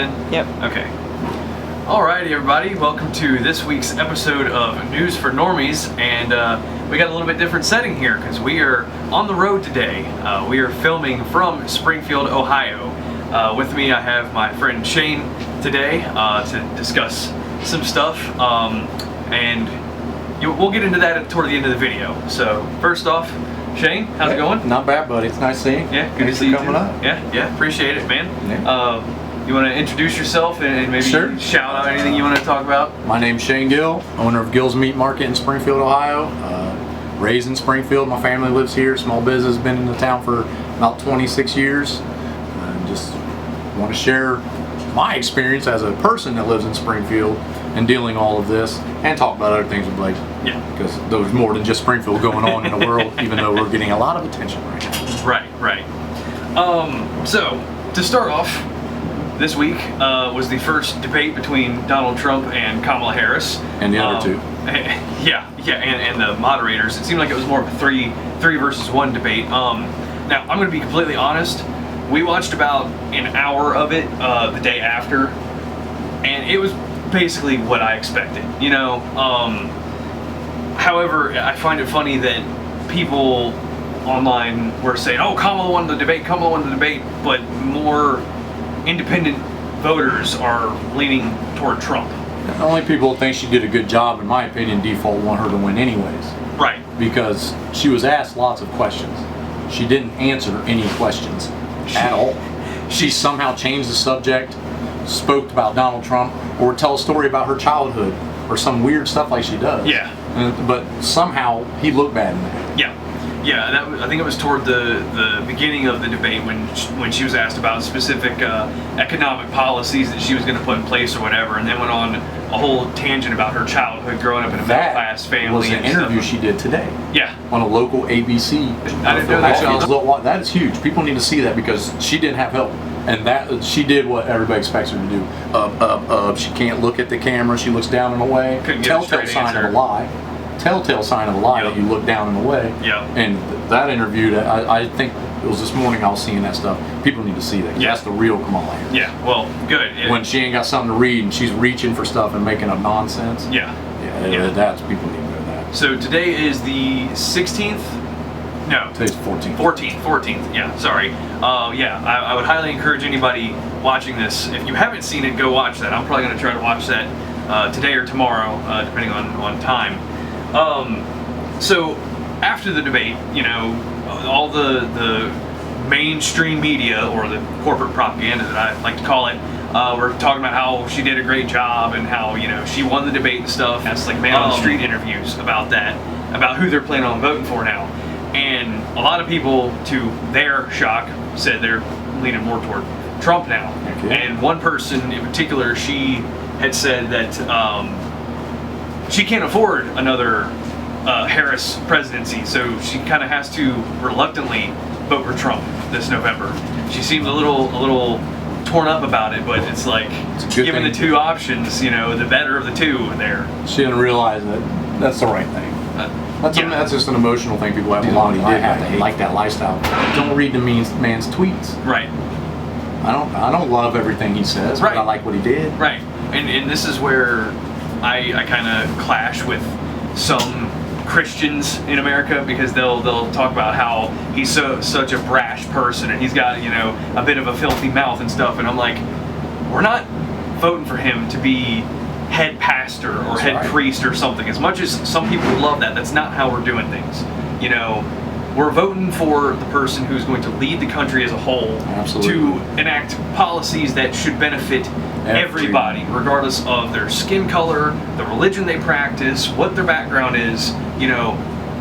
Yep. Okay. Alrighty, everybody. Welcome to this week's episode of News for Normies, and we got a little bit different setting here because we are on the road today. We are filming from Springfield, Ohio. With me, I have my friend Shayne today to discuss some stuff, and we'll get into that toward the end of the video. So first off, Shayne, how's it going? Not bad, buddy. It's nice seeing you. Yeah, good to see you coming up. Yeah, appreciate it, man. Yeah. You want to introduce yourself and maybe shout out anything you want to talk about? My name's Shayne Gill, owner of Gill's Meat Market in Springfield, Ohio. Raised in Springfield. My family lives here. Small business, been in the town for about 26 years. Just want to share my experience as a person that lives in Springfield and dealing all of this, and talk about other things with Blake. Yeah. Because there's more than just Springfield going on in the world, even though we're getting a lot of attention right now. Right. So, to start off, this week was the first debate between Donald Trump and Kamala Harris. And the other two. Yeah, and the moderators. It seemed like it was more of a three versus one debate. Now, I'm going to be completely honest. We watched about an hour of it the day after, and it was basically what I expected, you know. However, I find it funny that people online were saying, oh, Kamala won the debate, but more independent voters are leaning toward Trump. The only people who think she did a good job, in my opinion, default want her to win anyways. Right. Because she was asked lots of questions. She didn't answer any questions at all. She somehow changed the subject, spoke about Donald Trump, or tell a story about her childhood, or some weird stuff like she does. Yeah. But somehow he looked bad in that. Yeah, I think it was toward the beginning of the debate when she was asked about specific economic policies that she was going to put in place or whatever, and then went on a whole tangent about her childhood growing up in a middle-class family. Was an interview she did today. Yeah. On a local ABC. I didn't know that. Actually, that is huge. People need to see that because she didn't have help. And that she did what everybody expects her to do. Up. She can't look at the camera. She looks down and away. Telltale sign of a lie. Telltale sign of a lie that you look down and away. Yeah. And that interview, I think it was this morning I was seeing that stuff. People need to see that. That's the real Kamala Harris. Yeah. Well, good. When she ain't got something to read and she's reaching for stuff and making up nonsense. Yeah. That's people need to know that. So today is the 16th. No. Today's 14th. 14th. Yeah. Sorry. I would highly encourage anybody watching this, if you haven't seen it, go watch that. I'm probably going to try to watch that today or tomorrow, depending on time. So after the debate, you know, all the mainstream media, or the corporate propaganda that I like to call it, were talking about how she did a great job and how, you know, she won the debate and stuff. That's like man on the street interviews about that, about who they're planning on voting for now. And a lot of people, to their shock, said they're leaning more toward Trump now. Okay. And one person in particular, she had said that she can't afford another Harris presidency, so she kind of has to reluctantly vote for Trump this November. She seems a little torn up about it, but it's like, given the two options, you know, the better of the two there. She didn't realize that that's the right thing. That's just an emotional thing people have. I like that lifestyle. Don't read the man's tweets. Right. I don't love everything he says, but I like what he did. Right. And this is where I kind of clash with some Christians in America, because they'll talk about how he's such a brash person and he's got, you know, a bit of a filthy mouth and stuff, and I'm like, we're not voting for him to be head pastor or head priest or something. As much as some people love that, that's not how we're doing things. You know, we're voting for the person who's going to lead the country as a whole. Absolutely. To enact policies that should benefit everybody, regardless of their skin color, the religion they practice, what their background is, you know.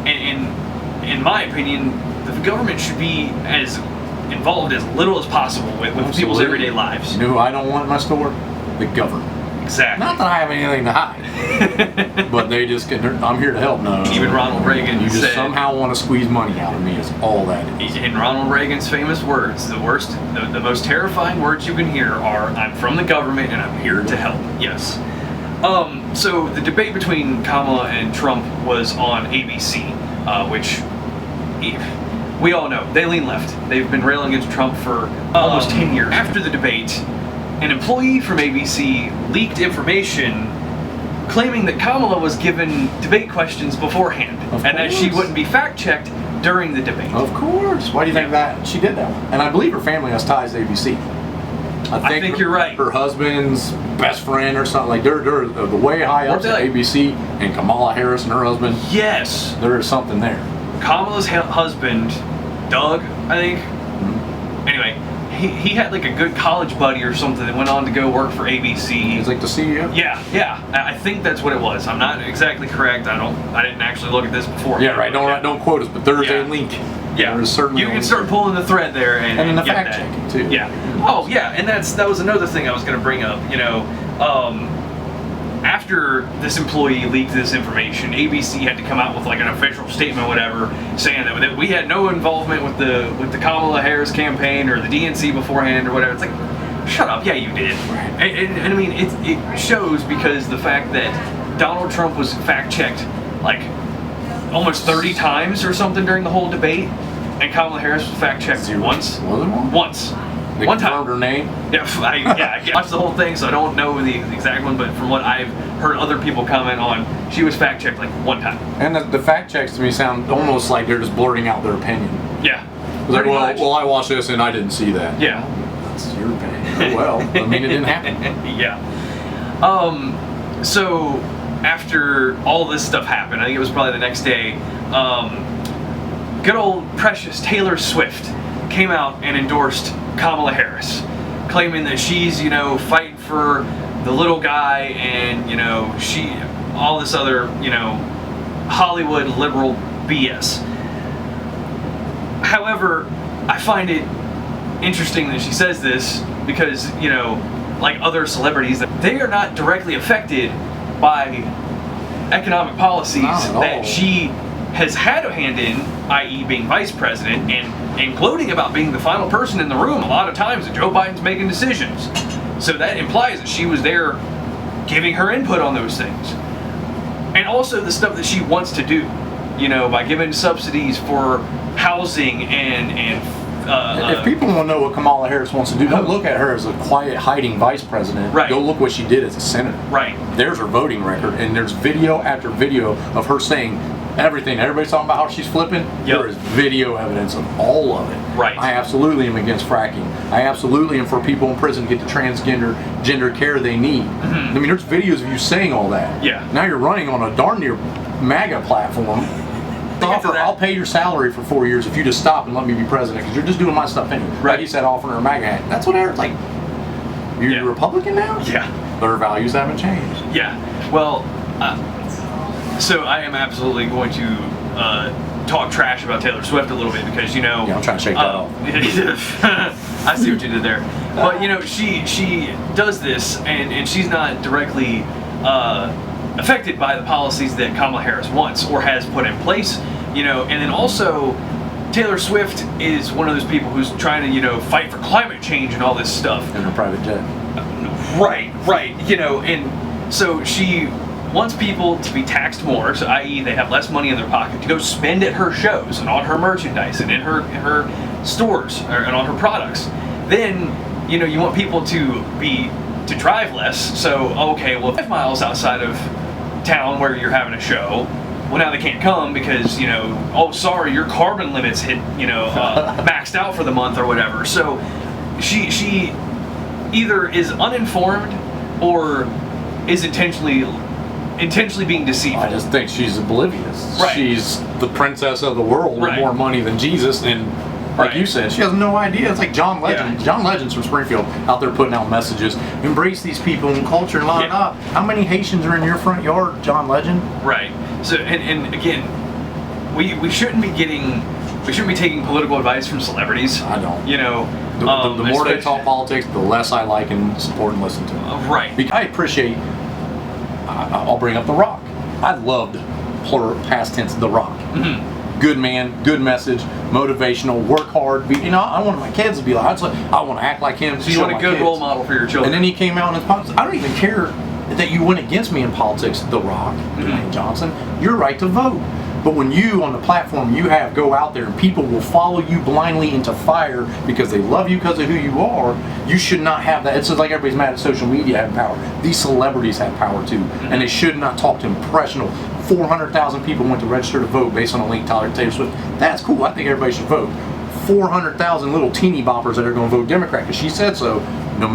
And in my opinion, the government should be as involved as little as possible with people's everyday lives. You know who I don't want in my store? The government. Exactly. Not that I have anything to hide, but they just get. I'm here to help. No. Even Ronald Reagan You just said, somehow want to squeeze money out of me. Is all that is. In Ronald Reagan's famous words, the most terrifying words you can hear are, "I'm from the government and I'm here to help." Yes. So the debate between Kamala and Trump was on ABC, which we all know they lean left. They've been railing against Trump for almost 10 years. After the debate, an employee from ABC leaked information claiming that Kamala was given debate questions beforehand, and that she wouldn't be fact-checked during the debate. Of course. Why do you think that she did that? And I believe her family has ties to ABC. I think you're right. Her husband's best friend or something, like they're the way high up at ABC, and Kamala Harris and her husband. Yes. There is something there. Kamala's husband, Doug, I think. Mm-hmm. Anyway, he had like a good college buddy or something that went on to go work for ABC. He's like the CEO? Yeah. I think that's what it was. I'm not exactly correct. I didn't actually look at this before. Yeah, right. Don't quote us, but there's a link. Yeah. There's certainly you can start pulling the thread there and then the get fact that. checking too. Yeah. Oh yeah, and that was another thing I was going to bring up. After this employee leaked this information, ABC had to come out with like an official statement, or whatever, saying that we had no involvement with the Kamala Harris campaign or the DNC beforehand or whatever. It's like, shut up. Yeah, you did. And I mean, it shows, because the fact that Donald Trump was fact-checked like almost 30 times or something during the whole debate, and Kamala Harris was fact-checked once. Was it one? Once. They one time. confirmed her name? Yeah, I watched the whole thing, so I don't know the exact one, but from what I've heard other people comment on, she was fact-checked like one time. And the fact checks to me sound almost like they're just blurting out their opinion. Yeah. Like, well, I watched this and I didn't see that. Yeah. That's your opinion. Oh, well, I mean, it didn't happen. Yeah. So after all this stuff happened, I think it was probably the next day, good old precious Taylor Swift came out and endorsed Kamala Harris, claiming that she's, fighting for the little guy, and, all this other, Hollywood liberal BS. However, I find it interesting that she says this because, like other celebrities, they are not directly affected by economic policies that she has had a hand in, i.e. being vice president, and gloating about being the final person in the room a lot of times that Joe Biden's making decisions. So that implies that she was there giving her input on those things. And also the stuff that she wants to do, by giving subsidies for housing and if people want to know what Kamala Harris wants to do, don't look at her as a quiet, hiding vice president. Right. Go look what she did as a senator. Right. There's her voting record, and there's video after video of her saying everything. Everybody's talking about how she's flipping. Yep. There is video evidence of all of it. Right. I absolutely am against fracking. I absolutely am for people in prison to get the gender care they need. Mm-hmm. I mean, there's videos of you saying all that. Yeah. Now you're running on a darn near MAGA platform. I'll pay your salary for 4 years if you just stop and let me be president, because you're just doing my stuff anyway. Right. Like you said, offering her a MAGA hat. That's what it's like. You're a Republican now? Yeah. Their values haven't changed. Yeah. Well, so I am absolutely going to talk trash about Taylor Swift a little bit, because Yeah, I'm trying to shake that off. I see what you did there. But she does this, and she's not directly affected by the policies that Kamala Harris wants or has put in place, and then also Taylor Swift is one of those people who's trying to, fight for climate change and all this stuff. In her private jet. Right, and so she wants people to be taxed more, so i.e. they have less money in their pocket to go spend at her shows and on her merchandise and in her stores and on her products. Then, you want people to drive less, so okay, well, 5 miles outside of town where you're having a show, well, now they can't come because, oh, sorry, your carbon limits hit, maxed out for the month or whatever. So she either is uninformed or is intentionally being deceitful. I just think she's oblivious. Right. She's the princess of the world with Right. more money than Jesus, and like you said, she has no idea. It's like John Legend. Yeah. John Legend's from Springfield, out there putting out messages. Embrace these people and culture and la la. How many Haitians are in your front yard, John Legend? Right. So and again, we shouldn't be taking political advice from celebrities. I don't. The more they talk politics, the less I like and support and listen to them. Right. Because I appreciate. I'll bring up The Rock. I loved past tense The Rock. Mm-hmm. Good man, good message, motivational, work hard. I want my kids to be like, I want to act like him. So you want a good role model for your children. And then he came out in his politics. I don't even care that you went against me in politics, The Rock, Dwayne Johnson. Your right to vote. But when you, on the platform you have, go out there and people will follow you blindly into fire because they love you because of who you are, you should not have that. It's just like everybody's mad at social media having power. These celebrities have power too, and they should not talk to impressionable. 400,000 people went to register to vote based on a link Taylor Swift. That's cool. I think everybody should vote. 400,000 little teeny boppers that are going to vote Democrat because she said so,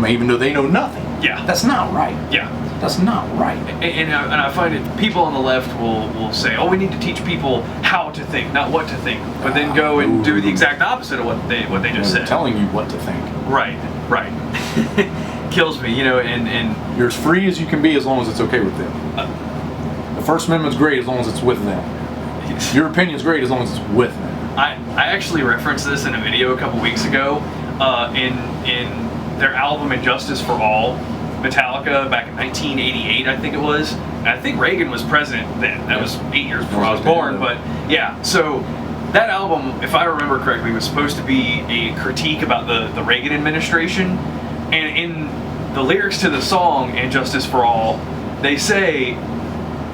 even though they know nothing. Yeah. That's not right. Yeah. That's not right. And I find it, people on the left will say, oh, we need to teach people how to think, not what to think, but then go and do the exact opposite of what they just said. Telling you what to think. Right. Kills me, and you're as free as you can be as long as it's okay with them. The First Amendment's great as long as it's with them. Your opinion's great as long as it's with them. I actually referenced this in a video a couple weeks ago in their album Injustice for All, Metallica, back in 1988, I think it was. And I think Reagan was president then. That was 8 years before I was born. But yeah, so that album, if I remember correctly, was supposed to be a critique about the Reagan administration. And in the lyrics to the song Injustice for All, they say,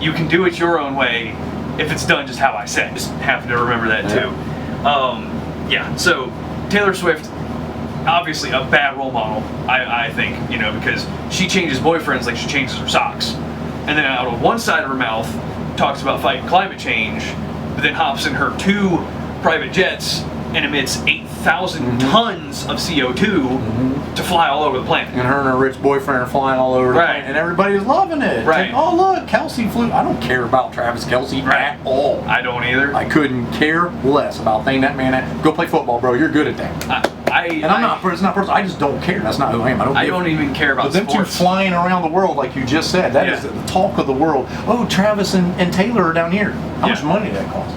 you can do it your own way if it's done just how I said. Just happen to remember that too. Yeah, so Taylor Swift, obviously a bad role model, I think, because she changes boyfriends like she changes her socks. And then out of one side of her mouth talks about fighting climate change, but then hops in her 2 private jets and emits 8,000 tons of CO2 to fly all over the planet. And her and her rich boyfriend are flying all over the planet, and everybody's loving it. Right. Like, oh look, Kelsey flew. I don't care about Travis Kelce at all. I don't either. I couldn't care less about thing that man at. Go play football, bro. You're good at that. It's not personal. I just don't care. That's not who I am. I don't even care about sports. But them 2 flying around the world, like you just said, that is the talk of the world. Oh, Travis and Taylor are down here. How much money did that cost?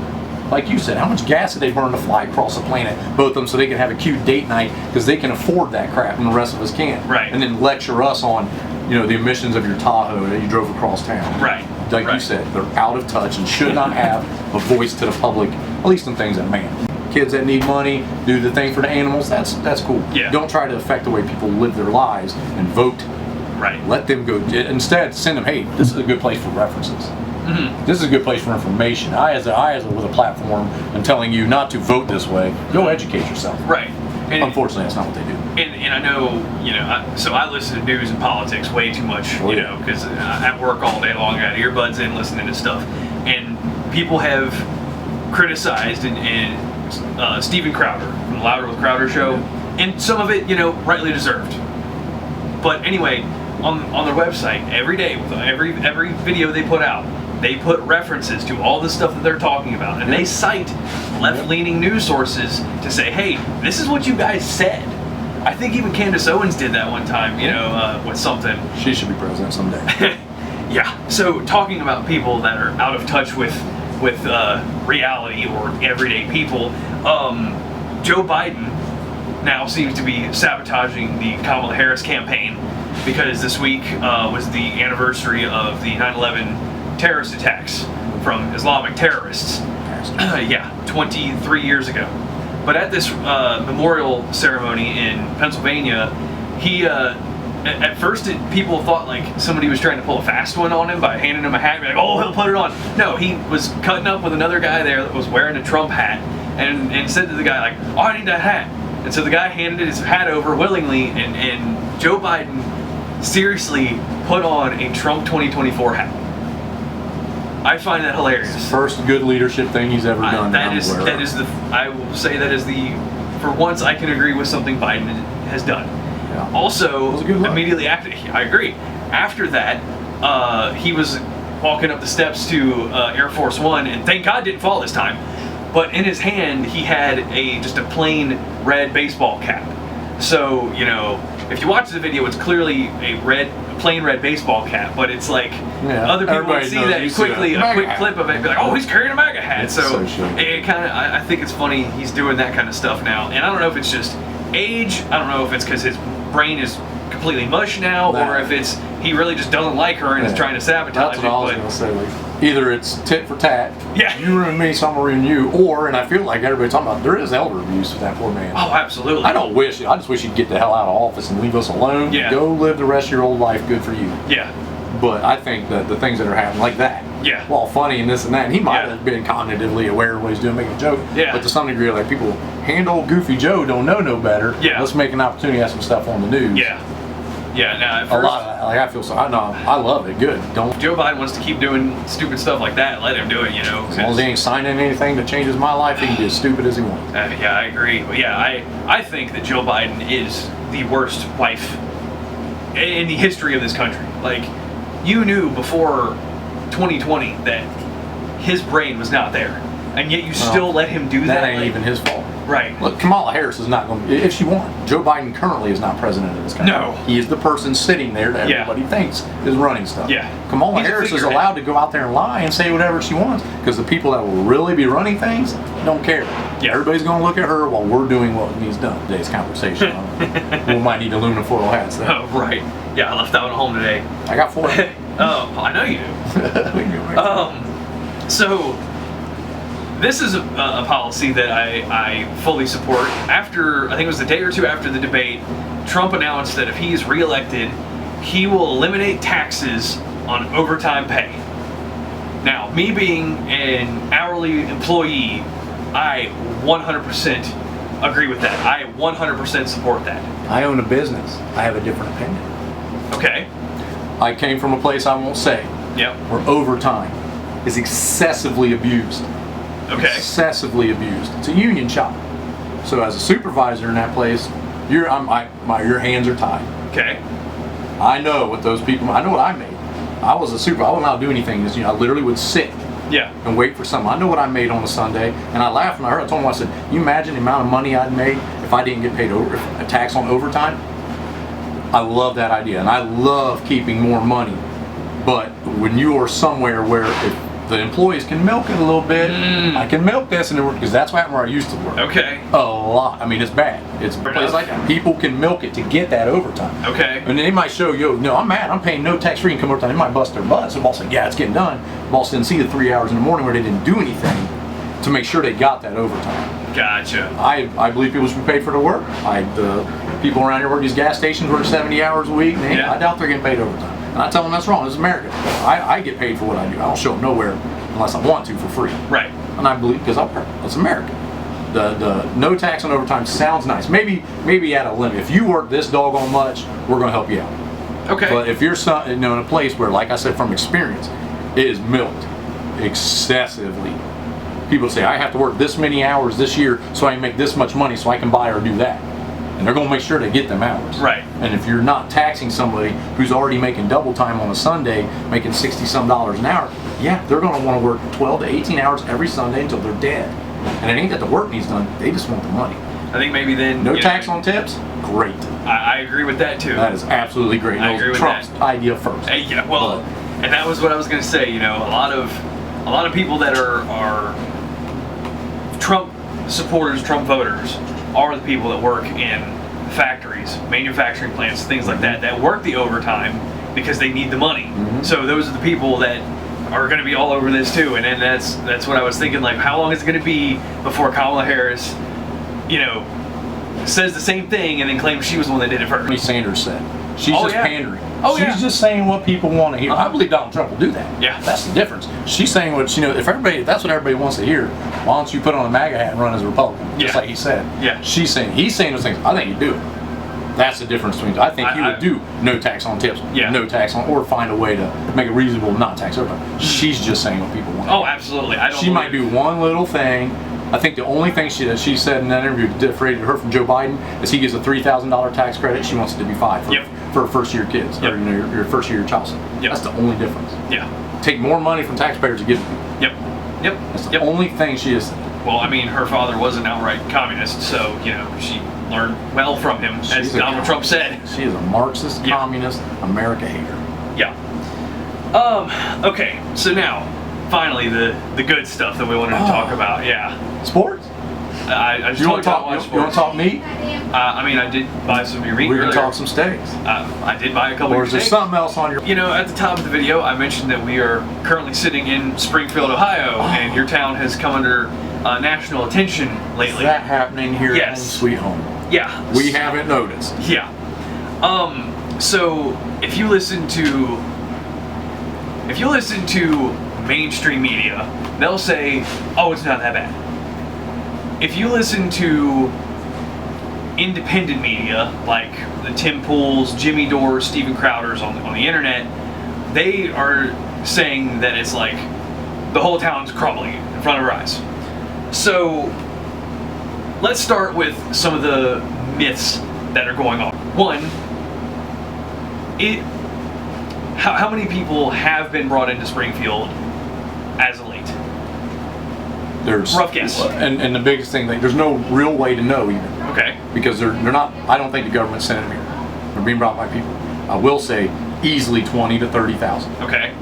Like you said, how much gas did they burn to fly across the planet, both of them, so they can have a cute date night because they can afford that crap and the rest of us can't. Right. And then lecture us on, the emissions of your Tahoe that you drove across town. Right. Like you said, they're out of touch and should not have a voice to the public, at least in things that matter. Kids that need money, do the thing for the animals, that's cool. Yeah. Don't try to affect the way people live their lives and vote. Right. Let them go. Instead, send them, hey, this is a good place for references. This is a good place for information. I as with a platform, am telling you not to vote this way. Go educate yourself. Right. And unfortunately, that's not what they do. And I know, so I listen to news and politics way too much, because at work all day long, I got earbuds in listening to stuff. And people have criticized and Steven Crowder from the Louder with Crowder show, and some of it, rightly deserved. But anyway, on their website, every day, with every video they put out, they put references to all the stuff that they're talking about, and they cite left-leaning news sources to say, hey, this is what you guys said. I think even Candace Owens did that one time, with something. She should be president someday. Yeah, so talking about people that are out of touch with reality or everyday people, Joe Biden now seems to be sabotaging the Kamala Harris campaign because this week was the anniversary of the 9/11 terrorist attacks from Islamic terrorists. 23 years ago. But at this memorial ceremony in Pennsylvania, he at first people thought like somebody was trying to pull a fast one on him by handing him a hat and be like, oh, he'll put it on. No, he was cutting up with another guy there that was wearing a Trump hat and said to the guy like, oh, I need that hat. And so the guy handed his hat over willingly, and Joe Biden seriously put on a Trump 2024 hat. I find that hilarious. First good leadership thing he's ever done. I will say that is the, for once I can agree with something Biden has done. Yeah. Also, immediately after, I agree. After that, he was walking up the steps to Air Force One, and thank God didn't fall this time. But in his hand, he had just a plain red baseball cap. So, if you watch the video, it's clearly a plain red baseball cap, but it's like other people would see that quickly, a quick clip of it, and be like, oh, he's carrying a MAGA hat. So it kind of, I think it's funny he's doing that kind of stuff now. And I don't know if it's just age, I don't know if it's because his brain is completely mush now, or if it's he really just doesn't like her and is trying to sabotage That's what I was going to say. Like, either it's tit for tat, you ruin me, so I'm going to ruin you, or, and I feel like everybody's talking about, there is elder abuse with that poor man. Oh, absolutely. I just wish he'd get the hell out of office and leave us alone. Yeah. Go live the rest of your old life. Good for you. Yeah. But I think that the things that are happening like that, Yeah. well, funny and this and that. And he might Yeah. have been cognitively aware of what he's doing, making a joke. Yeah. But to some degree, like people hand old Goofy Joe don't know no better. Yeah. Let's make an opportunity to have some stuff on the news. Yeah. Yeah. Now, at A first, lot of that. Like I feel so. I know. I love it. Good. Don't. Joe Biden wants to keep doing stupid stuff like that. Let him do it. You know. As long as he ain't signing anything that changes my life, he can be as stupid as he wants. Yeah, I agree. But yeah, I think that Joe Biden is the worst wife in the history of this country. Like, you knew before 2020 that his brain was not there, and yet you still let him do that. That ain't like, even his fault. Right. Look, Kamala Harris is not going to, if she won. Joe Biden currently is not president of this country. No. He is the person sitting there that Yeah. everybody thinks is running stuff. Yeah. Kamala He's a Harris is figurehead. allowed to go out there and lie and say whatever she wants because the people that will really be running things don't care. Yeah. Everybody's going to look at her while we're doing what needs done. Today's conversation. We might need aluminum foil hats though. Oh, right. Yeah, I left that one at home today. I got 4. Oh, I know you do. We can go back. So this is a policy that I fully support. After, I think it was the day or two after the debate, Trump announced that if he is reelected, he will eliminate taxes on overtime pay. Now, me being an hourly employee, I 100% agree with that. I 100% support that. I own a business. I have a different opinion. Okay. I came from a place I won't say Yep. where overtime is excessively abused. Okay. Excessively abused. It's a union shop. So as a supervisor in that place, your hands are tied. Okay. I know what those people. I know what I made. I was a supervisor. I wasn't allowed to do anything. I literally would sit Yeah. and wait for something. I know what I made on a Sunday, and I laughed when I heard. I told him, I said, "You imagine the amount of money I'd made if I didn't get paid a tax on overtime." I love that idea, and I love keeping more money. But when you are somewhere where if the employees can milk it a little bit, I can milk this, and because that's what happened where I used to work. Okay. A lot. I mean, it's bad. It's a place like that. People can milk it to get that overtime. Okay. And they might show you, no, I'm mad. I'm paying no tax-free income overtime. They might bust their butts. The boss said, yeah, it's getting done. The boss didn't see the 3 hours in the morning where they didn't do anything to make sure they got that overtime. Gotcha. I believe people should be paid for their work. The people around here work these gas stations work 70 hours a week. And Yeah. I doubt they're getting paid overtime. And I tell them that's wrong. This is America. I get paid for what I do. I don't show up nowhere unless I want to for free. Right. And I believe because it's America. The no tax on overtime sounds nice. Maybe at a limit. If you work this doggone much, we're going to help you out. Okay. But if you're in a place where, like I said from experience, it is milked excessively. People say, I have to work this many hours this year so I can make this much money so I can buy or do that. And they're going to make sure they get them hours. Right. And if you're not taxing somebody who's already making double time on a Sunday, making $60-some an hour, yeah, they're going to want to work 12 to 18 hours every Sunday until they're dead. And it ain't that the work needs done, they just want the money. I think maybe then No tax on tips? Great. I agree with that too. That is absolutely great. I That was agree with Trump's that. idea first. Yeah, well, and that was what I was going to say. You know, a lot of people that are Trump supporters, Trump voters, are the people that work in factories, manufacturing plants, things like that work the overtime because they need the money. Mm-hmm. So those are the people that are going to be all over this too. And then that's what I was thinking. Like, how long is it going to be before Kamala Harris, you know, says the same thing and then claims she was the one that did it first? Bernie Sanders said. She's Oh, just yeah. pandering. Oh, She's yeah. just saying what people want to hear. Uh-huh. I believe Donald Trump will do that. Yeah. That's the difference. She's saying what, if that's what everybody wants to hear, why don't you put on a MAGA hat and run as a Republican? Just Yeah. like he said. Yeah. He's saying those things. I think you do it. That's the difference between, I think you would do no tax on tips, Yeah. no tax on, or find a way to make it reasonable not tax overtime. She's just saying what people want. Oh, absolutely. I don't She might do one little thing. I think the only thing she said in that interview that differentiated her from Joe Biden is he gives a $3,000 tax credit. She wants it to be $5,000 for first-year kids, Yep. or your first-year child support. Yep. That's the only difference. Yeah. Take more money from taxpayers to give it to people. Yep. Yep. That's the Yep. only thing she is. Well, I mean, her father was an outright communist, so, you know, she learned well from him, as She's a Donald Trump said. She is a Marxist, Yeah. communist, America hater. Yeah. Okay, so now, finally, the good stuff that we wanted to talk about. Yeah. Sports? I just You told want to talk? I watched You want to talk sports. meat? I mean, I did buy some new meat We're gonna earlier. talk some steaks. I did buy a couple Or of is there steaks. something else on your? You know, at the top of the video, I mentioned that we are currently sitting in Springfield, Ohio, and your town has come under national attention Is lately. that happening here Yes. in Sweet Home? Yeah. We haven't noticed. Yeah. So if you listen to mainstream media, they'll say, oh, it's not that bad. If you listen to independent media, like the Tim Pools, Jimmy Dores, Steven Crowders on the internet, they are saying that it's like the whole town's crumbling in front of our eyes. So let's start with some of the myths that are going on. One, how many people have been brought into Springfield as of late? There's rough guess. And the biggest thing, like, there's no real way to know even. Okay. Because they're not. I don't think the government's sending them here. They're being brought by people. I will say easily 20 to 30,000. Okay.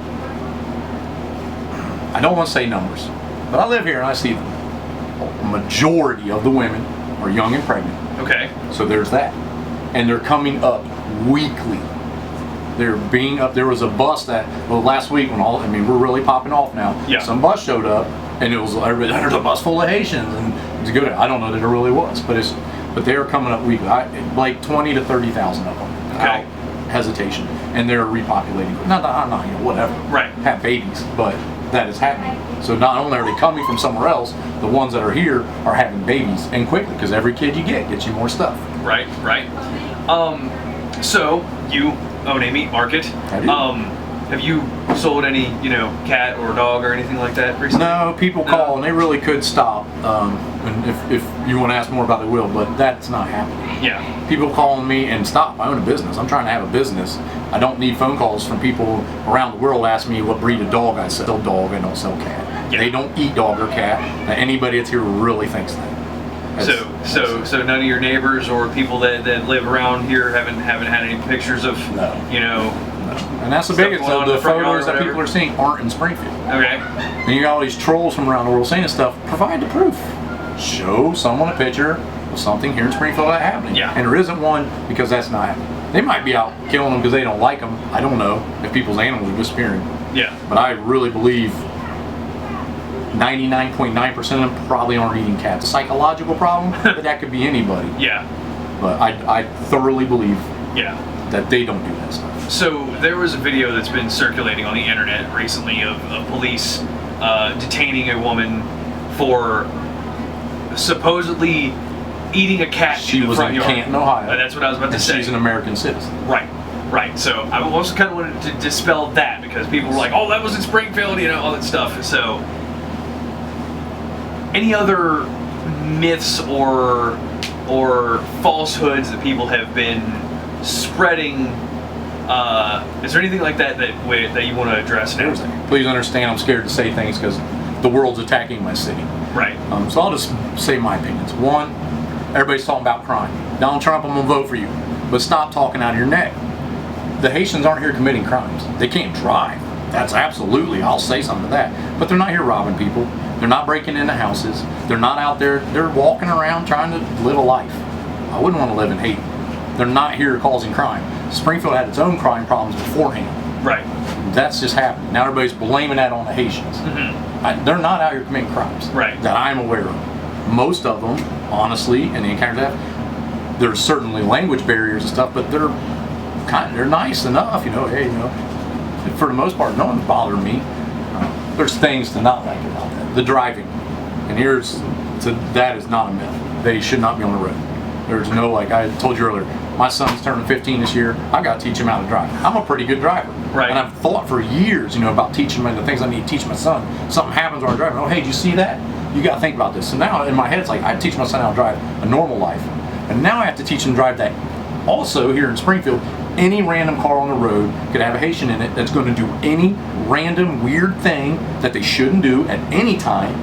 I don't want to say numbers, but I live here and I see them. A majority of the women are young and pregnant. Okay. So there's that, and they're coming up weekly. They're being up. There was a bus that last week when we're really popping off now. Yeah. Some bus showed up and it was there's a bus full of Haitians and it's good. I don't know that it really was, but they are coming up weekly. Like 20 to 30,000 of them. Okay. Hesitation, and they're repopulating. Not whatever. Right. Have babies, but that is happening. So not only are they coming from somewhere else, the ones that are here are having babies, and quickly, because every kid you get gets you more stuff. Right. So you own a meat market. I do. Have you sold any, cat or dog or anything like that recently? No, people call and they really could stop. And if you want to ask more about it, will, but that's not happening. Yeah. People calling me and stop. I own a business. I'm trying to have a business. I don't need phone calls from people around the world asking me what breed of dog I sell. Dog, I don't sell cat. Yeah. They don't eat dog or cat. Anybody that's here really thinks that. So none of your neighbors or people that live around here haven't had any pictures of No. And that's the biggest. going on in The the front yard or photos that whatever? people are seeing aren't in Springfield. Okay. And you got all these trolls from around the world saying this stuff. Provide the proof. Show someone a picture of something here in Springfield that happening. Yeah. And there isn't one because that's not happening. They might be out killing them because they don't like them. I don't know if people's animals are disappearing. Yeah. But I really believe 99.9% of them probably aren't eating cats. A psychological problem, but that could be anybody. Yeah. But I thoroughly believe Yeah. that they don't do that stuff. So there was a video that's been circulating on the internet recently of police detaining a woman for supposedly eating a cat She in the was front in yard. Canton, Ohio. That's what I was about to And say. she's an American citizen. Right. So I also kind of wanted to dispel that because people were like, "Oh, that was in Springfield," all that stuff. So, any other myths or falsehoods that people have been spreading? Is there anything like that you want to address now? Please understand, I'm scared to say things because the world's attacking my city. Right. So I'll just say my opinions. One, everybody's talking about crime. Donald Trump, I'm gonna vote for you, but stop talking out of your neck. The Haitians aren't here committing crimes. They can't drive. That's absolutely, I'll say something to that. But they're not here robbing people. They're not breaking into houses. They're not out there. They're walking around trying to live a life. I wouldn't want to live in Haiti. They're not here causing crime. Springfield had its own crime problems beforehand. Right. That's just happening. Now everybody's blaming that on the Haitians. Mm-hmm. They're not out here committing crimes. Right. That I'm aware of. Most of them, honestly, in the encounters I have, there's certainly language barriers and stuff, but they're nice enough, hey, for the most part, no one's bothering me. There's things to not like about that. The driving. And that is not a myth. They should not be on the road. There's no, like I told you earlier, my son's turning 15 this year. I've got to teach him how to drive. I'm a pretty good driver. Right. And I've thought for years, about teaching him the things I need to teach my son. Something happens while I'm driving. Oh, hey, did you see that? You got to think about this. So now in my head, it's like I teach my son how to drive a normal life. And now I have to teach him to drive that. Also, here in Springfield, any random car on the road could have a Haitian in it that's going to do any random weird thing that they shouldn't do at any time.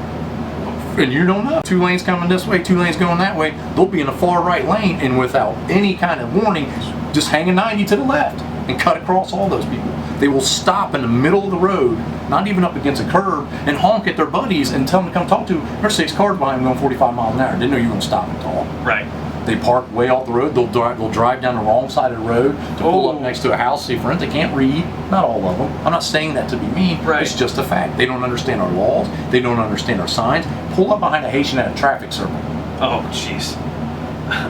And you don't know. 2 lanes coming this way, 2 lanes going that way. They'll be in the far right lane and without any kind of warning, just hang a 90 to the left and cut across all those people. They will stop in the middle of the road, not even up against a curb, and honk at their buddies and tell them to come talk to them. There's 6 cars behind them going 45 miles an hour. Didn't know you were going to stop and talk. Right. They park way off the road. They'll drive down the wrong side of the road to pull up next to a house. See, friends, they can't read. Not all of them. I'm not saying that to be mean. Right. It's just a fact. They don't understand our laws. They don't understand our signs. Pull up behind a Haitian at a traffic circle. Oh, jeez.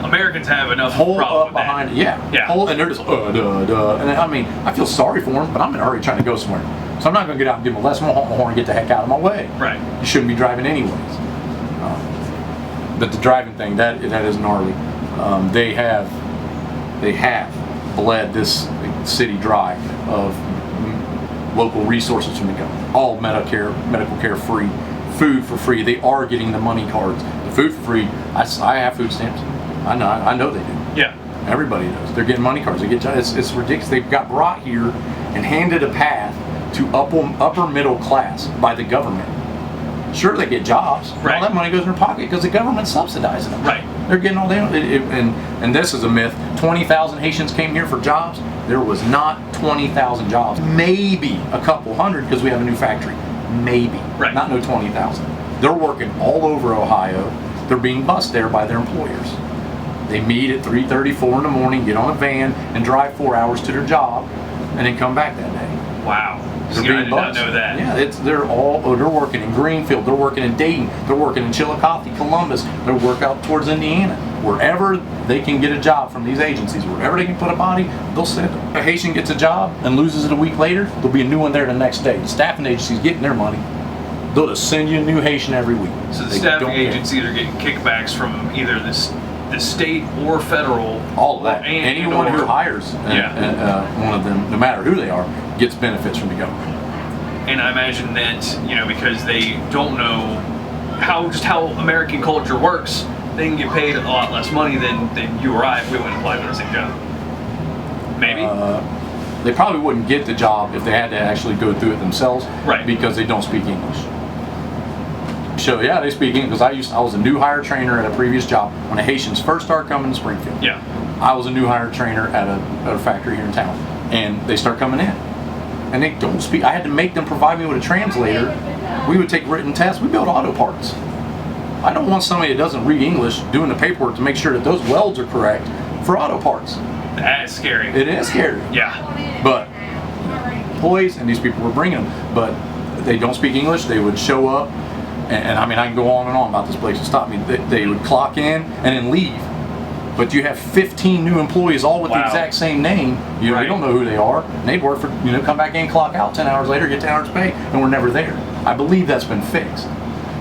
Americans have enough Pull problem up with that. behind it. Yeah. Yeah. And they're just, duh. And I feel sorry for them, but I'm in a hurry trying to go somewhere. So I'm not going to get out and give them a lesson. I'm going to honk my horn and get the heck out of my way. Right. You shouldn't be driving anyways. But the driving thing, that is gnarly. They have bled this city dry of local resources from the government. All medical care free, food for free. They are getting the money cards. The food for free. I have food stamps. I know they do. Yeah. Everybody does. They're getting money cards. They get it's ridiculous. They've got brought here and handed a path to upper middle class by the government. Sure, they get jobs. Right. All that money goes in their pocket because the government's subsidizing them. Right. They're getting all they and this is a myth. 20,000 Haitians came here for jobs. There was not 20,000 jobs. Maybe a couple hundred because we have a new factory. Maybe. Right. Not no 20,000. They're working all over Ohio. They're being bused there by their employers. They meet at 3:30, 4 in the morning, get on a van, and drive 4 hours to their job, and then come back that day. Wow. They're See, I being did not bused. know that. Yeah, they're working in Greenfield, they're working in Dayton, they're working in Chillicothe, Columbus, they're working out towards Indiana. Wherever they can get a job from these agencies, wherever they can put a body, they'll send them. A Haitian gets a job and loses it a week later, there'll be a new one there the next day. The staffing agency's getting their money. They'll just send you a new Haitian every week. So the They staffing don't care. agencies are getting kickbacks from either the state or federal. All of that. And Anyone who hires one of them, no matter who they are, gets benefits from the government. And I imagine that, because they don't know how American culture works, they can get paid a lot less money than you or I if we went and applied for the same job. Maybe? They probably wouldn't get the job if they had to actually go through it themselves, Right. Because they don't speak English. So yeah, they speak English. Because I was a new hire trainer at a previous job when the Haitians first started coming to Springfield. Yeah. I was a new hire trainer at a factory here in town, and they start coming in, and they don't speak. I had to make them provide me with a translator. We would take written tests. We build auto parts. I don't want somebody that doesn't read English doing the paperwork to make sure that those welds are correct for auto parts. That is scary. It is scary. Yeah. But employees and these people were bringing them, but they don't speak English. They would show up, and I mean, I can go on and on about this place to stop me. They would clock in and then leave. But you have 15 new employees all with the exact same name. You don't know who they are. And they'd work for, come back in, clock out 10 hours later, get 10 hours pay, and we're never there. I believe that's been fixed.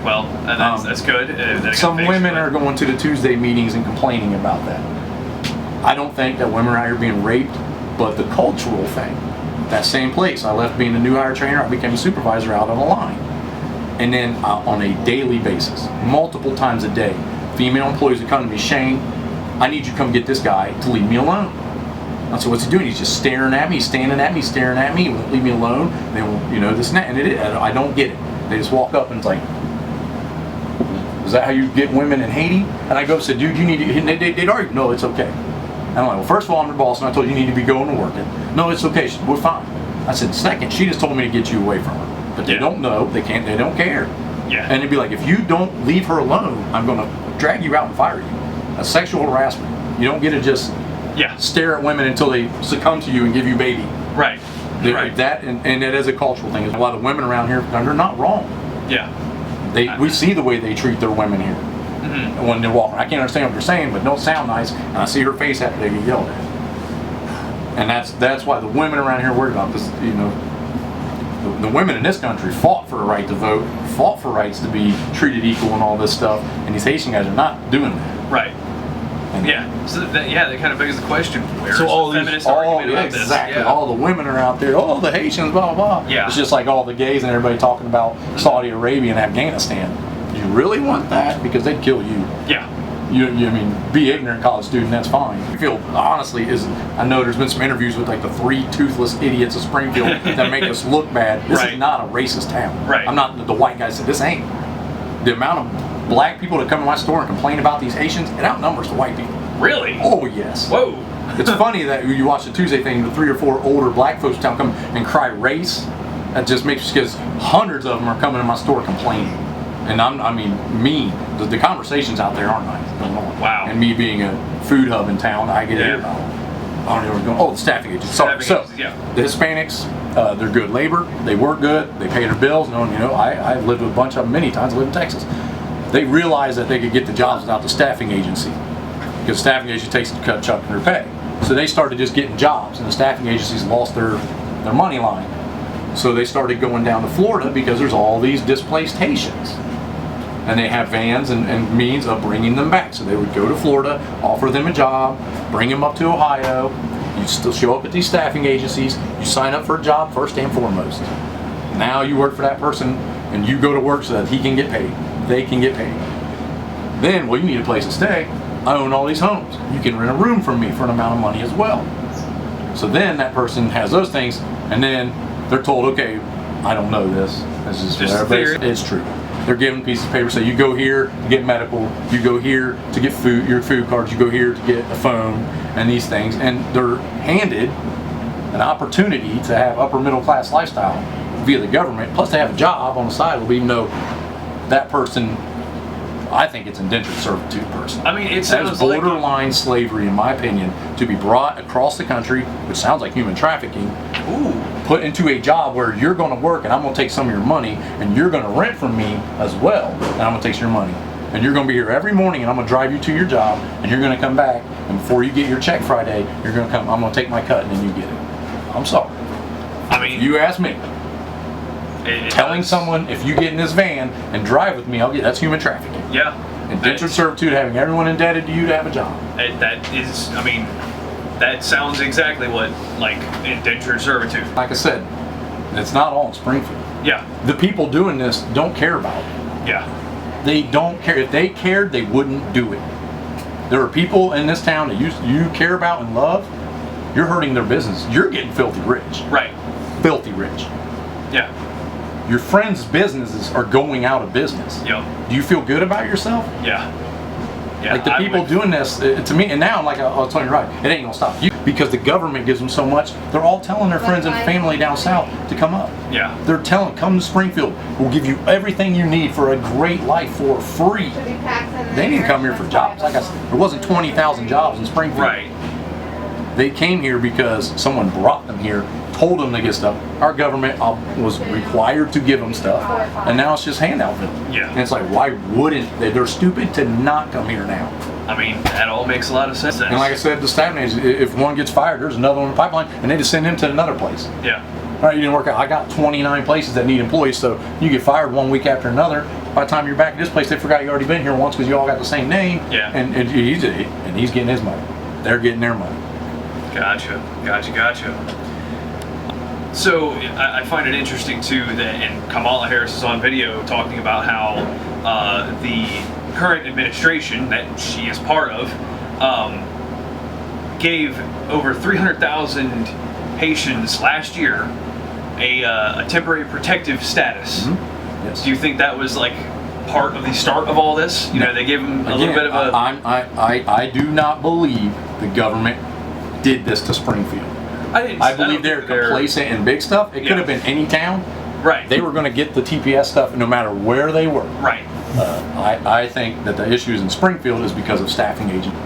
Well, that's good. Some women are going to the Tuesday meetings and complaining about that. I don't think that women are out here being raped, but the cultural thing. That same place, I left being a new hire trainer, I became a supervisor out on the line. And then on a daily basis, multiple times a day, female employees would come to me, Shayne, I need you to come get this guy to leave me alone. I said, what's he doing? He's just staring at me, he's standing at me, staring at me, he won't leave me alone. They won't, this and that. And I don't get it. They just walk up and it's like, is that how you get women in Haiti? And I go and said, dude, you need to, and they'd argue, no, it's okay. And I'm like, well, first of all, I'm your boss, and I told you need to be going to work. And, no, it's okay, we're fine. I said, second, she just told me to get you away from her. But they don't know, they don't care. Yeah. And it'd be like, if you don't leave her alone, I'm going to drag you out and fire you. That's sexual harassment. You don't get to just stare at women until they succumb to you and give you baby. Right. Right. That and that is a cultural thing. A lot of women around here, they're not wrong. Yeah. We see the way they treat their women here. Mm-hmm. When they're walking, I can't understand what they're saying, but don't sound nice. And I see her face after they get yelled at. And that's why the women around here are worried about this. The women in this country fought for a right to vote, fought for rights to be treated equal and all this stuff. And these Haitian guys are not doing that. Right. And So that kind of begs the question: where's so all the feminist argument about this? exactly. All the women are out there. Oh, the Haitians, blah blah blah. Yeah. It's just like all the gays and everybody talking about Saudi Arabia and Afghanistan. You really want that? Because they'd kill you. Yeah. I mean, be ignorant college student, that's fine. I feel, honestly, I know there's been some interviews with like the 3 toothless idiots of Springfield that make us look bad. This is not a racist town. Right. I'm not, the white guy said, this ain't. The amount of black people that come to my store and complain about these Haitians, it outnumbers the white people. Really? Oh, yes. Whoa. It's funny that you watch the Tuesday thing, the 3 or 4 older black folks in town come and cry race. That just makes, because hundreds of them are coming to my store complaining. And the conversations out there aren't nice. Wow. And me being a food hub in town, I get to hear about it. I don't know where we're going. Oh, the staffing agents. Sorry. So, the Hispanics, they're good labor. They work good. They pay their bills. I've lived with a bunch of them many times. I live in Texas. They realized that they could get the jobs without the staffing agency, because the staffing agency takes a cut chunk in their pay. So they started just getting jobs, and the staffing agencies lost their money line. So they started going down to Florida because there's all these displaced Haitians. And they have vans and means of bringing them back. So they would go to Florida, offer them a job, bring them up to Ohio. You still show up at these staffing agencies. You sign up for a job first and foremost. Now you work for that person and you go to work so that he can get paid. They can get paid. Then, well, you need a place to stay. I own all these homes. You can rent a room from me for an amount of money as well. So then that person has those things, and then they're told, okay, I don't know this. This is just whatever. It's true. They're given pieces of paper. So you go here to get medical. You go here to get food, your food cards. You go here to get a phone and these things. And they're handed an opportunity to have upper middle class lifestyle via the government. Plus they have a job on the side, even though that person, I think it's indentured servitude person. I mean, it that sounds is borderline slavery, in my opinion, to be brought across the country, which sounds like human trafficking. Ooh. Put into a job where you're going to work and I'm going to take some of your money and you're going to rent from me as well, and I'm going to take your money. And you're going to be here every morning and I'm going to drive you to your job and you're going to come back, and before you get your check Friday, you're going to come, I'm going to take my cut and then you get it. I'm sorry. I mean, if you ask me. Telling someone, if you get in this van and drive with me, that's human trafficking. Yeah. Indentured servitude, having everyone indebted to you to have a job. That is, I mean, that sounds exactly what, like, indentured servitude. Like I said, it's not all in Springfield. Yeah. The people doing this don't care about it. Yeah. They don't care. If they cared, they wouldn't do it. There are people in this town that you care about and love. You're hurting their business. You're getting filthy rich. Right. Filthy rich. Yeah. Your friends' businesses are going out of business. Yep. Do you feel good about yourself? Yeah. Yeah. Like the people doing this, to me, and now I'm like, I'll tell you right, it ain't gonna stop you because the government gives them so much. They're all telling their friends and family down south to come up. Yeah. They're telling, come to Springfield. We'll give you everything you need for a great life for free. They didn't come here for jobs. Like I said, there wasn't 20,000 jobs in Springfield. Right. They came here because someone brought them here, told them to get stuff. Our government was required to give them stuff, and now it's just handout. Yeah. And it's like, why wouldn't they? They're stupid to not come here now. I mean, that all makes a lot of sense. And like I said, the staffing agency, if one gets fired, there's another one in the pipeline, and they just send him to another place. Yeah. All right, you didn't work out. I got 29 places that need employees, so you get fired one week after another. By the time you're back at this place, they forgot you already been here once because you all got the same name. Yeah. And he's getting his money. They're getting their money. Gotcha. So I find it interesting too that, and Kamala Harris is on video talking about how the current administration that she is part of gave over 300,000 Haitians last year a temporary protective status. Mm-hmm. Yes. Do you think that was like part of the start of all this? You know, they gave them a little bit of a. I do not believe the government did this to Springfield. I believe they're complacent in big stuff. It could have been any town. Right. They were going to get the TPS stuff no matter where they were. Right. I think that the issues in Springfield is because of staffing agents.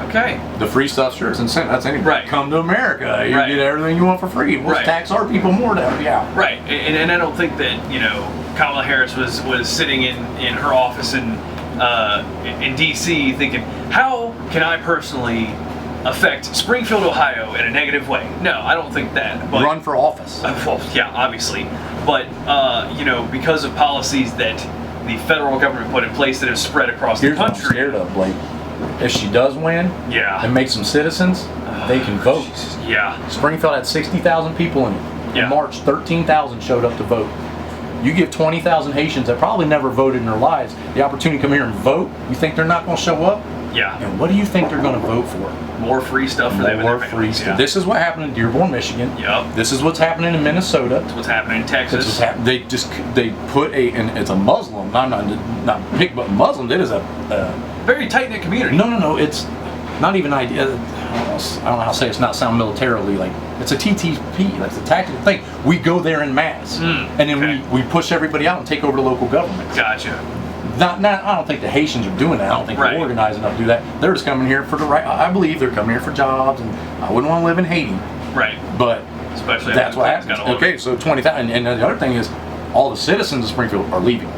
Okay. The free stuff, sure, it's incentive. That's anything. Right. Come to America. You get everything you want for free. We'll tax our people more to help you out. Right. And I don't think that, you know, Kamala Harris was sitting in her office in D.C. thinking, how can I personally affect Springfield, Ohio in a negative way? No, I don't think that. But, run for office. Well, yeah, obviously. But, you know, because of policies that the federal government put in place that have spread across the country. Here's what I'm scared of, Blake. If she does win and make some citizens, they can vote. Yeah. Springfield had 60,000 people in it. Yeah. In March, 13,000 showed up to vote. You give 20,000 Haitians that probably never voted in their lives the opportunity to come here and vote. You think they're not going to show up? Yeah. And what do you think they're going to vote for? More free stuff for them and their families. More free stuff. This is what happened in Dearborn, Michigan. Yep. This is what's happening in Minnesota. It's what's happening in Texas. They put and it's a Muslim, not big, but Muslim. It is a very tight-knit community. No. It's not even idea. I don't know how to say it. It's not sound militarily like it's a TTP. That's a tactical thing. We go there in mass, and then we push everybody out and take over the local government. Gotcha. I don't think the Haitians are doing that. I don't think they're organized enough to do that. They're just coming here for the right. I believe they're coming here for jobs, and I wouldn't want to live in Haiti. Right. But especially that's what happens. Okay, so 20,000, and the other thing is, all the citizens of Springfield are leaving.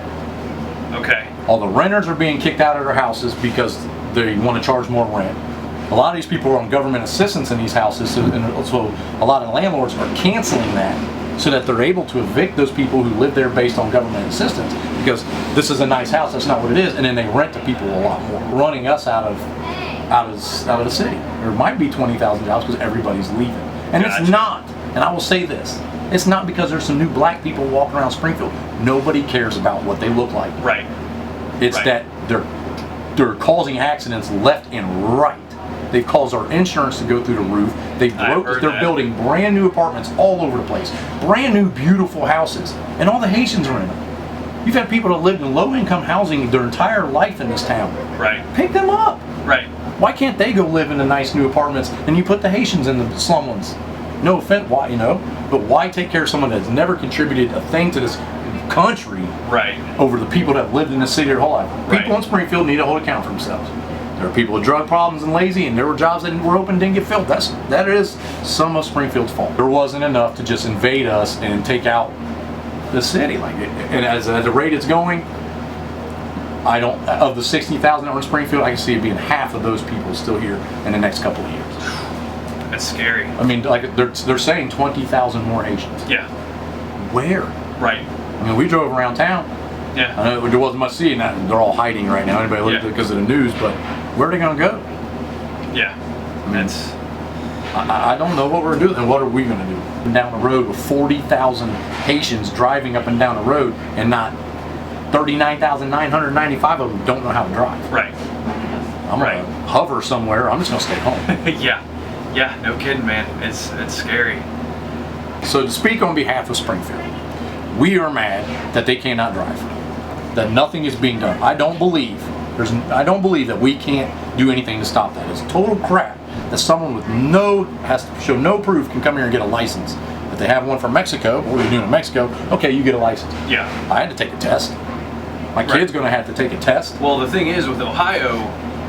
Okay. All the renters are being kicked out of their houses because they want to charge more rent. A lot of these people are on government assistance in these houses, so a lot of landlords are canceling that so that they're able to evict those people who live there based on government assistance, because this is a nice house, that's not what it is, and then they rent to people a lot more, running us out of the city. There might be 20,000 jobs because everybody's leaving, and Gotcha. it's not. And I will say this: it's not because there's some new black people walking around Springfield. Nobody cares about what they look like. Right. It's Right. that they're causing accidents left and right. They've caused our insurance to go through the roof. They're building brand new apartments all over the place. Brand new, beautiful houses. And all the Haitians are in them. You've had people that lived in low-income housing their entire life in this town. Right. Pick them up. Right. Why can't they go live in the nice new apartments and you put the Haitians in the slum ones? No offense, why, but why take care of someone that's never contributed a thing to this country Right. over the people that have lived in the city their whole life? Right. People in Springfield need to hold account for themselves. There are people with drug problems and lazy, and there were jobs that were open and didn't get filled. That is some of Springfield's fault. There wasn't enough to just invade us and take out the city. And as the rate it's going, of the 60,000 that were in Springfield, I can see it being half of those people still here in the next couple of years. That's scary. I mean, like they're saying 20,000 more Haitians. Yeah. Where? Right. I mean, we drove around town. Yeah. I know there wasn't much seeing that. They're all hiding right now. Anybody look at it because of the news, but where are they going to go? Yeah. That's. I don't know what we're doing. And what are we going to do? Down the road with 40,000 Haitians driving up and down the road, and not 39,995 of them don't know how to drive. Right. I'm going to hover somewhere. I'm just going to stay home. Yeah. Yeah. No kidding, man. It's scary. So to speak on behalf of Springfield, we are mad that they cannot drive, that nothing is being done. I don't believe that we can't do anything to stop that. It's total crap that someone with has to show no proof can come here and get a license. If they have one from Mexico, what are you doing in Mexico? Okay, you get a license. Yeah. I had to take a test. My kid's going to have to take a test. Well, the thing is with Ohio,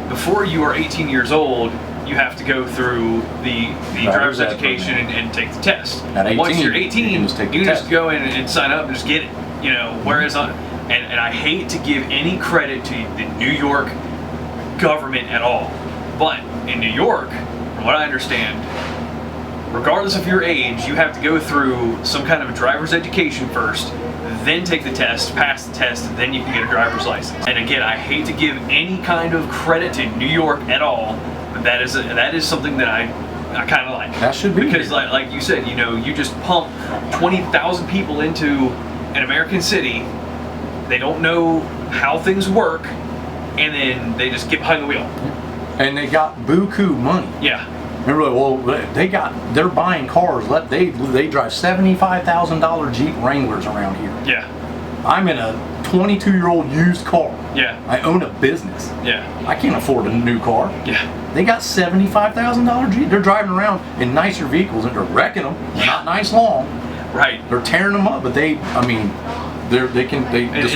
before you are 18 years old, you have to go through the driver's education and take the test. At 18, once you're 18, you can just take the just test. go in and sign up and just get it. Whereas and I hate to give any credit to the New York government at all, but in New York, from what I understand, regardless of your age, you have to go through some kind of a driver's education first, then take the test, pass the test, and then you can get a driver's license. And again, I hate to give any kind of credit to New York at all, but that is something that I kind of like. That should be. Because like you said, you just pump 20,000 people into an American city, they don't know how things work, and then they just get behind the wheel. And they got buku money. Yeah. Remember, well, they're buying cars. They drive $75,000 Jeep Wranglers around here. Yeah. I'm in a 22-year-old used car. Yeah. I own a business. Yeah. I can't afford a new car. Yeah. They got $75,000 Jeep. They're driving around in nicer vehicles and they're wrecking them. They're not nice long. Right. They're tearing them up, but they just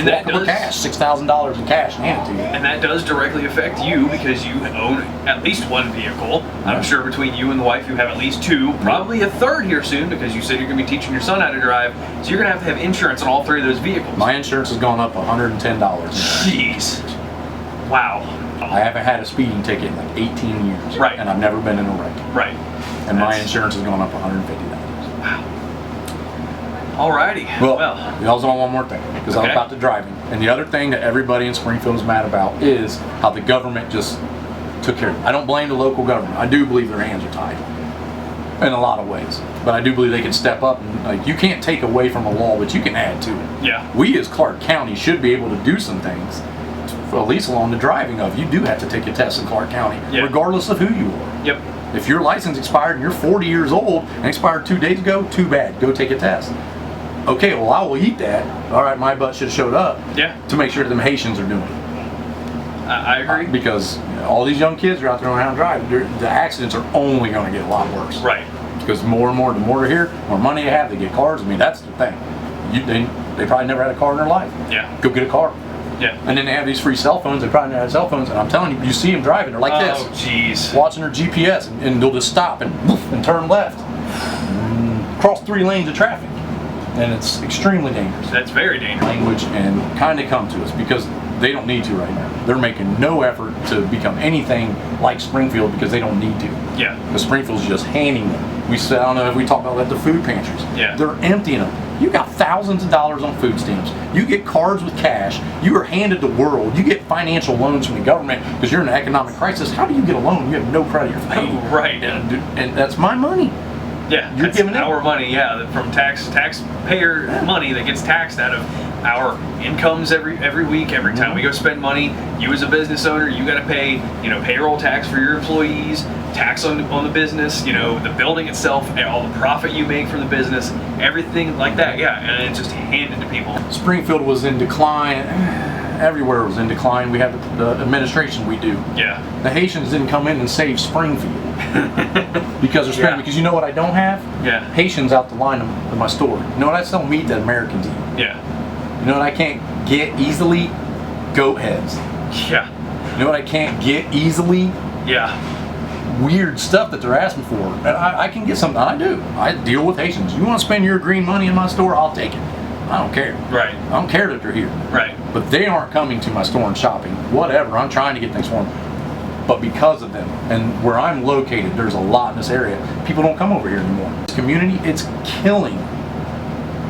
walk up with cash, $6,000 in cash and hand it to you. And that does directly affect you because you own at least one vehicle. I'm sure between you and the wife, you have at least two, probably a third here soon because you said you're going to be teaching your son how to drive. So you're going to have insurance on all three of those vehicles. My insurance has gone up $110. Jeez. Wow. I haven't had a speeding ticket in like 18 years. Right. And I've never been in a wreck. Right. And my insurance has gone up $150. Wow. Alrighty. Well, we also want one more thing, because I'm about to driving. And the other thing that everybody in Springfield is mad about is how the government just took care of it. I don't blame the local government. I do believe their hands are tied in a lot of ways. But I do believe they can step up and you can't take away from a law, but you can add to it. Yeah. We as Clark County should be able to do some things, at least along the driving of. You do have to take a test in Clark County, regardless of who you are. Yep. If your license expired and you're 40 years old and expired 2 days ago, too bad. Go take a test. Okay, well, I will eat that. All right, my butt should have showed up to make sure that them Haitians are doing it. I agree. Because all these young kids are out there around driving. The accidents are only going to get a lot worse. Right. Because more and more, the more they're here, more money they have, they get cars. I mean, that's the thing. They probably never had a car in their life. Yeah. Go get a car. Yeah. And then they have these free cell phones. They probably never had cell phones. And I'm telling you, you see them driving. They're like this. Oh, jeez. Watching their GPS. And they'll just stop and turn left. And cross 3 lanes of traffic. And it's extremely dangerous. That's very dangerous. Language and kind of come to us because they don't need to right now. They're making no effort to become anything like Springfield because they don't need to. Yeah. Because Springfield's just handing them We said, I don't know if we talked about that, the food pantries. Yeah. They're emptying them. You got thousands of dollars on food stamps. You get cards with cash. You are handed the world. You get financial loans from the government because you're in an economic crisis. How do you get a loan? You have no credit. You're failing. Right. And that's my money. Yeah, you're that's giving our money. Yeah, from taxpayer money that gets taxed out of our incomes every week. Every time we go spend money, you as a business owner, you got to pay payroll tax for your employees, tax on the business, the building itself, and all the profit you make from the business, everything like that. Yeah, and it's just handed to people. Springfield was in decline. Everywhere was in decline. We had the administration we do. Yeah. The Haitians didn't come in and save Springfield because they're Springfield. Because you know what I don't have? Yeah. Haitians out the line of my store. You know what? I sell meat that Americans eat. Yeah. You know what I can't get easily? Goat heads. Yeah. You know what I can't get easily? Yeah. Weird stuff that they're asking for. And I can get something. I do. I deal with Haitians. You want to spend your green money in my store? I'll take it. I don't care. Right. I don't care that they're here. Right. But they aren't coming to my store and shopping. Whatever. I'm trying to get things for them. But because of them and where I'm located, there's a lot in this area. People don't come over here anymore. This community, it's killing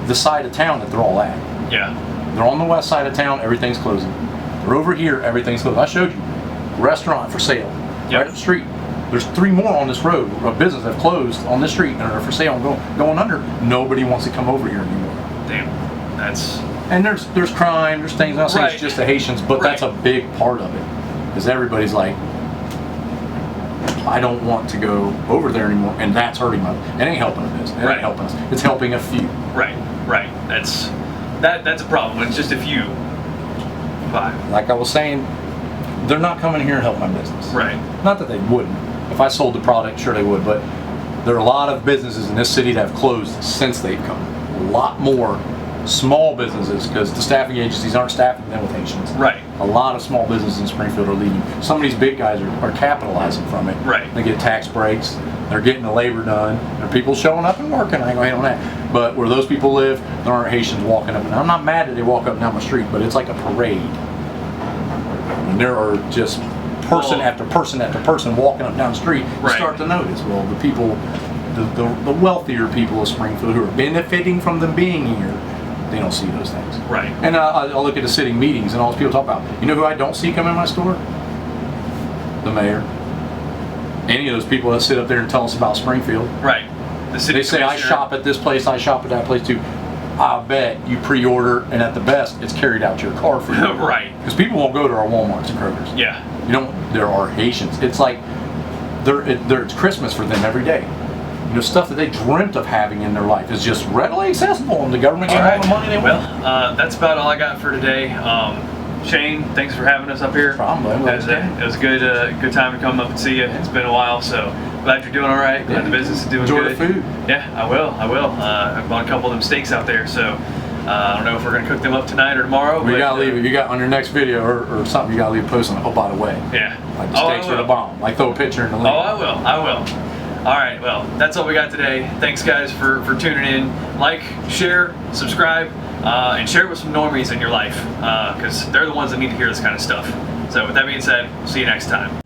the side of town that they're all at. Yeah. They're on the west side of town, everything's closing. They're over here, everything's closed. I showed you. Restaurant for sale. Yep. Right up the street. There's 3 more on this road of business that have closed on this street and are for sale and going under. Nobody wants to come over here anymore. Damn. That's... And there's crime, there's things. I'm not saying it's just the Haitians, but that's a big part of it. Because everybody's like, I don't want to go over there anymore, and that's hurting it ain't helping a business. It ain't helping us. It's helping a few. Right. That's a problem. It's just a few. 5. Like I was saying, they're not coming here and help my business. Right. Not that they wouldn't. If I sold the product, sure they would, but there are a lot of businesses in this city that have closed since they've come. A lot more small businesses, because the staffing agencies aren't staffing them with Haitians. Right. A lot of small businesses in Springfield are leaving. Some of these big guys are capitalizing from it. Right. They get tax breaks. They're getting the labor done. There are people showing up and working. I ain't gonna hate on that. But where those people live, there aren't Haitians walking up. And I'm not mad that they walk up and down my street, but it's like a parade. And there are just person after person after person walking up down the street. You start to notice. Well, the people, the wealthier people of Springfield who are benefiting from them being here, they don't see those things. Right. And I'll look at the sitting meetings and all those people talk about. You know who I don't see come in my store? The mayor. Any of those people that sit up there and tell us about Springfield. Right. The city They say, I shop at this place, I shop at that place too. I bet you pre-order, and at the best, it's carried out to your car for you. Right. Because people won't go to our Walmarts and Krogers. Yeah. You don't. There are Haitians. It's like it's Christmas for them every day. You know, stuff that they dreamt of having in their life is just readily accessible, and the government gets all the money they want. Well, that's about all I got for today. Shayne, thanks for having us up here. Probably. It was a good time to come up and see you. It's been a while, so glad you're doing all right. Glad the business is doing Enjoy good. the food. Yeah, I will. I've bought a couple of them steaks out there, so I don't know if we're gonna cook them up tonight or tomorrow. We gotta leave it. You got on your next video or something. You gotta leave a post on it. Oh, by the way. Yeah. Like the steaks are the bomb. Like throw a picture in the link. Oh, I will. All right, well, that's all we got today. Thanks, guys, for tuning in. Like, share, subscribe, and share it with some normies in your life, because they're the ones that need to hear this kind of stuff. So with that being said, see you next time.